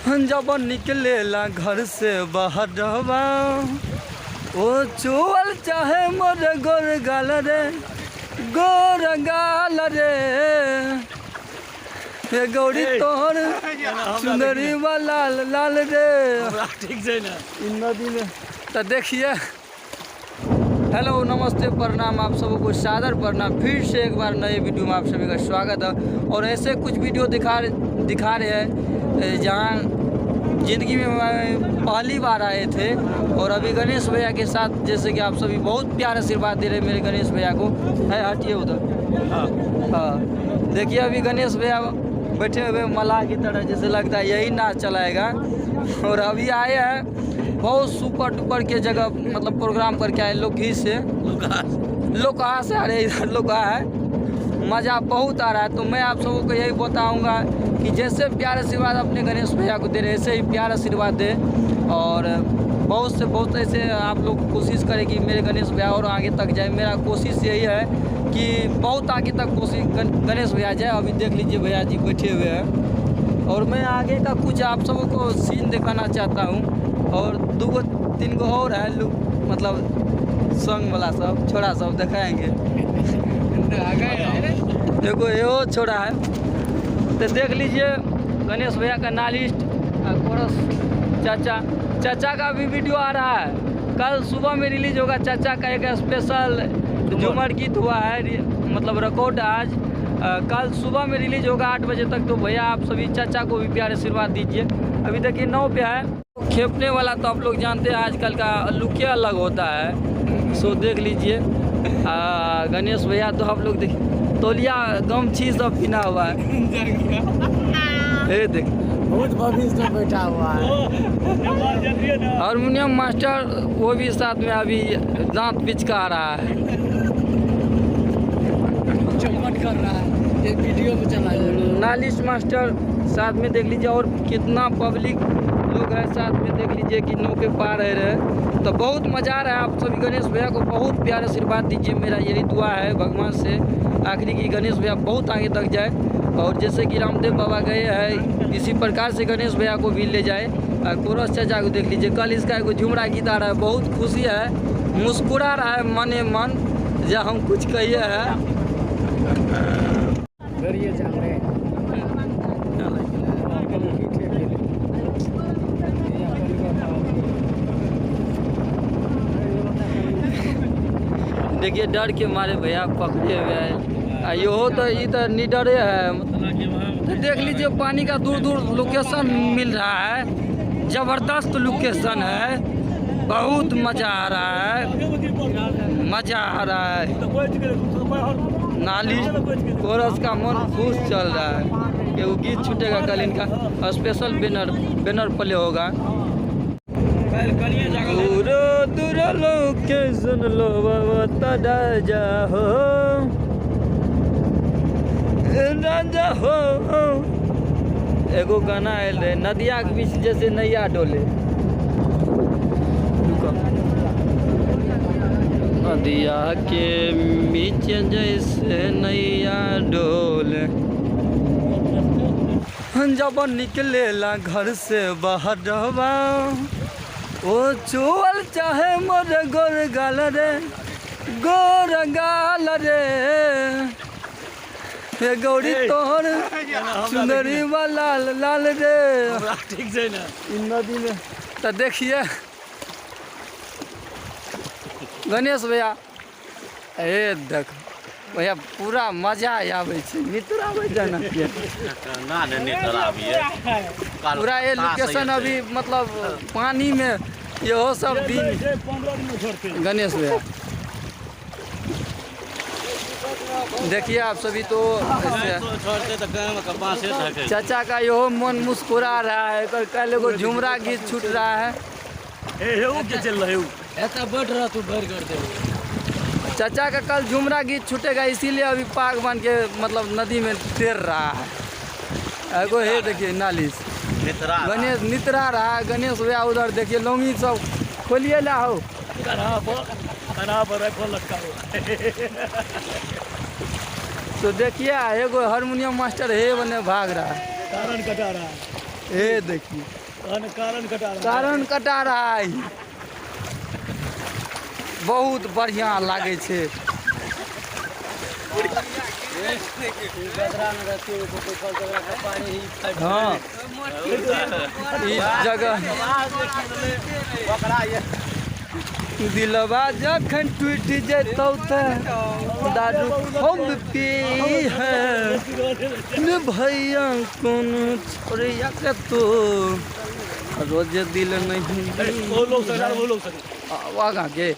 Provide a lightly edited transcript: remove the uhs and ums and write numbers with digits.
जब निकलेला घर से बाहर रहबा ओ चोल चाहे मोर गोर गाल रे गोर गाल रे ये गौरी तोहर सुंदरी लाल लाल रे ठीक है ना इन नदी में। तो देखिए, हेलो नमस्ते प्रणाम, आप सबको को सादर प्रणाम। फिर से एक बार नए वीडियो में आप सभी का स्वागत है। और ऐसे कुछ वीडियो दिखा रहे हैं जहां ज़िंदगी में पहली बार आए थे। और अभी गणेश भैया के साथ, जैसे कि आप सभी बहुत प्यार आशीर्वाद दे रहे हैं मेरे गणेश भैया को। है हटिए उधर। हाँ देखिए, अभी गणेश भैया बैठे हुए मलाह की तरह, जैसे लगता है यही नाच चलाएगा। और अभी आए हैं बहुत सुपर डुपर के जगह, मतलब प्रोग्राम करके आए लोग घी से लोग कहाँ से आ रहे हैं, इधर लोग कहाँ है, मज़ा बहुत आ रहा है। तो मैं आप सबों को यही बताऊंगा कि जैसे प्यार आशीर्वाद अपने गणेश भैया को दे रहे, ऐसे ही प्यार आशीर्वाद दे। और बहुत से बहुत ऐसे आप लोग कोशिश करें कि मेरे गणेश भैया और आगे तक जाए। मेरा कोशिश यही है कि बहुत आगे तक कोशिश गणेश भैया जाए। अभी देख लीजिए भैया जी बैठे हुए हैं। और मैं आगे का कुछ आप सबों को सीन दिखाना चाहता हूँ। और 2-3 को और है लोग, मतलब संग वाला सब छोड़ा सब दिखाएंगे। देखो ये वो छोड़ा है, तो देख लीजिए गणेश भैया का नालिस्ट कोरस चाचा का भी वीडियो आ रहा है। कल सुबह में रिलीज होगा चाचा का एक स्पेशल झूमर गीत हुआ है, मतलब रिकॉर्ड आज कल सुबह में रिलीज होगा 8 बजे तक। तो भैया आप सभी चाचा को भी प्यार आशीर्वाद दीजिए। अभी देखिए 9 पे है खेपने वाला, तो आप लोग जानते हैं आजकल का लुक अलग होता है। सो देख लीजिए गणेश भैया, तो आप लोग देखिए तौलिया गमछी सब पिना हुआ है। ये देख बहुत भविष्य बैठा हुआ है। हारमोनियम मास्टर वो भी साथ में अभी दांत पिचका रहा है, चौपट कर रहा है, ये वीडियो में चला जाएगा। नालिश मास्टर साथ में देख लीजिए। और कितना पब्लिक लोग हैं साथ में, देख लीजिए कि नौके पार रहे। तो बहुत मज़ा आ रहा है। आप सभी गणेश भैया को बहुत प्यार आशीर्वाद दीजिए, मेरा यही दुआ है भगवान से आखिरी की गणेश भैया बहुत आगे तक जाए। और जैसे कि रामदेव बाबा गए हैं, इसी प्रकार से गणेश भैया को भी ले जाए। और कोरस चाचा को देख लीजिए, कल इसका एक झुमरा गीत आ रहा है, बहुत खुशी है, मुस्कुरा रहा है मने मन, जब हम कुछ कहिए है। देखिए डर के मारे भैया पकड़े हुए हैं। यो तो इधर निडरे है। तो देख लीजिए पानी का दूर दूर लोकेशन मिल रहा है, ज़बरदस्त लोकेशन है, बहुत मज़ा आ रहा है, मज़ा आ रहा है। नालिश कोरस का मन खुश चल रहा है। ये गीत छूटेगा कल, इनका स्पेशल बैनर प्ले होगा। दूर लोकेशन लो राजा हो, राजा हो। एगो गाना आयल रहे, नदिया के बीच जैसे नैया डोले। नदिया के बीच जैसे नैया डोले, जब निकलेला घर से बाहर रहबा ओ चोल चाहे मोर गोर गाल रे गोर गाल रे ये गौरी तोहर सुंदरी लाल लाल रे ठीक है ना इन नदी में। तो देखिए गणेश भैया, ए देख भैया पूरा मजा आवे छे, मित्र आवे जाना पूरा ये लोकेशन अभी मतलब पानी में ये सब दिन। गणेश भैया देखिए आप सभी, तो चाचा का यो मन मुस्कुरा रहा है। कल एगो झुमरा गीत छूट रहा है। चल रहे बैठ रहा तू भर कर दे। चाचा का कल झुमरा गीत छूटेगा, इसीलिए अभी पाग बन के मतलब नदी में तैर रहा है। एगो है देखिए नालिश गणेश नितरा रहा है। गणेश भैया उधर देखिए लोंगी सब खोलिए ला हो, तो देखिए एगो हारमोनियम मास्टर है बने भाग रहा है, कारण कटा रहा है। ये देखिए कारण कटा रहा है। बहुत बढ़िया लागे छे। हाँ इस जगह दिलवा जखन टूट जतौ त दारू हम पी है न भैया कौन छोड़िया के तो रोज दिल नहीं आगा के